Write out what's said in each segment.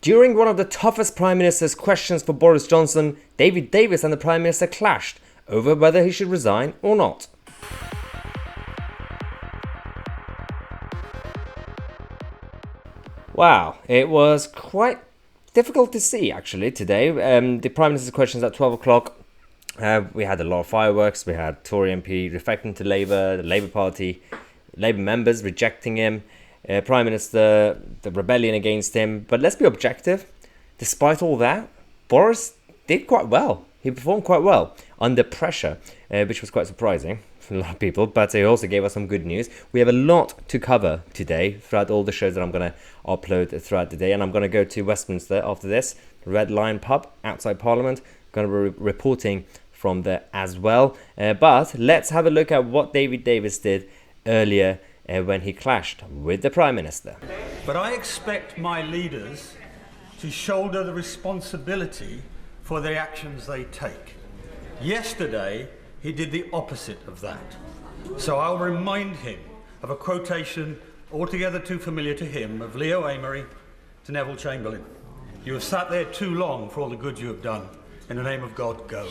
During one of the toughest Prime Minister's questions for Boris Johnson, David Davis and the Prime Minister clashed over whether he should resign or not. Wow, it was quite difficult to see actually today. The Prime Minister's questions at 12 o'clock. We had a lot of fireworks. We had Tory MP defecting to Labour, the Labour Party, Labour members rejecting him, Prime Minister, the rebellion against him. But let's be objective. Despite all that, Boris did quite well. He performed quite well under pressure, which was quite surprising for a lot of people. But he also gave us some good news. We have a lot to cover today throughout all the shows that I'm going to upload throughout the day. And I'm going to go to Westminster after this, Red Lion pub outside Parliament. Going to be reporting from there as well. But let's have a look at what David Davis did earlier when he clashed with the Prime Minister. But I expect my leaders to shoulder the responsibility for the actions they take. Yesterday, he did the opposite of that. So I'll remind him of a quotation altogether too familiar to him of Leo Amery to Neville Chamberlain. You have sat there too long for all the good you have done. In the name of God, go.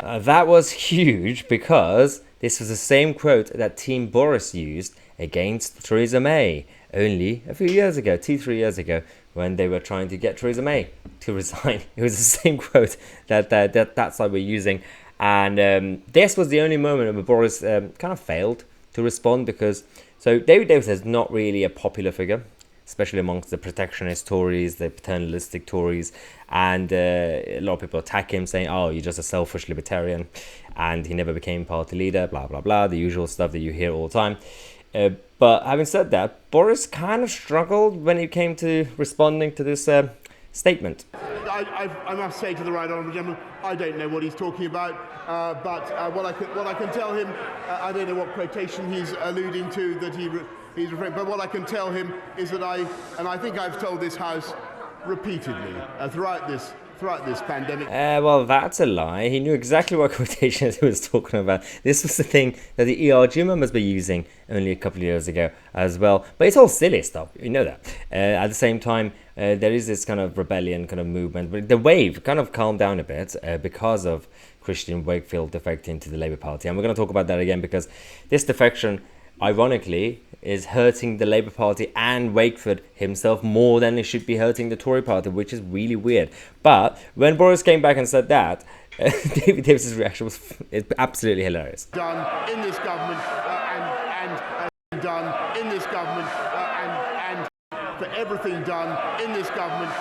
That was huge because this was the same quote that Team Boris used against Theresa May only a few years ago, 2-3 years ago, when they were trying to get Theresa May to resign. It was the same quote that side were using. And this was the only moment where Boris kind of failed to respond because, so David Davis is not really a popular figure, especially amongst the protectionist Tories, the paternalistic Tories, and a lot of people attack him saying, oh, you're just a selfish libertarian, and he never became party leader, blah, blah, blah, the usual stuff that you hear all the time. But having said that, Boris kind of struggled when it came to responding to this statement. I must say to the right honourable gentleman, I don't know what he's talking about, but what I can tell him, I don't know what quotation he's alluding to that he's referring, but what I can tell him is that I think I've told this House repeatedly throughout this pandemic. Well, that's a lie. He knew exactly what quotations he was talking about. This was the thing that the ERG members were using only a couple of years ago as well. But it's all silly stuff. You know that. At the same time, there is this kind of rebellion kind of movement. But the wave kind of calmed down a bit because of Christian Wakefield defecting to the Labour Party. And we're going to talk about that again because this defection, ironically, is hurting the Labour Party and Wakeford himself more than it should be hurting the Tory Party, which is really weird. But when Boris came back and said that, David Davis's reaction was absolutely hilarious. Done in this government and done in this government and for everything done in this government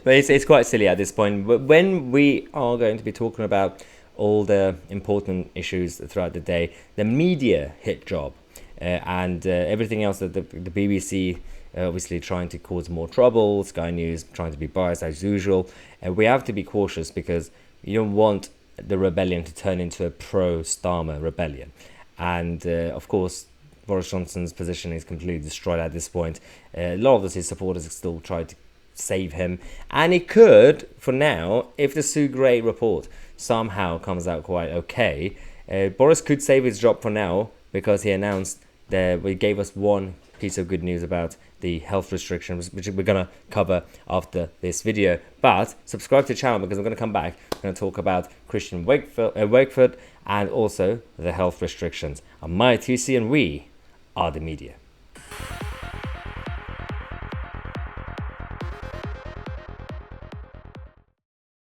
But it's quite silly at this point. But when we are going to be talking about all the important issues throughout the day, the media hit job and everything else that the BBC obviously trying to cause more trouble, Sky News trying to be biased as usual. We have to be cautious because you don't want the rebellion to turn into a pro-Starmer rebellion. And of course, Boris Johnson's position is completely destroyed at this point. A lot of his supporters still try to save him. And it could, for now, if the Sue Gray report somehow comes out quite okay, Boris could save his job for now because he announced that he gave us one piece of good news about the health restrictions, which we're going to cover after this video. But subscribe to the channel because I'm going to come back. I'm going to talk about Christian Wakeford and also the health restrictions. I'm Tousi and we are the media.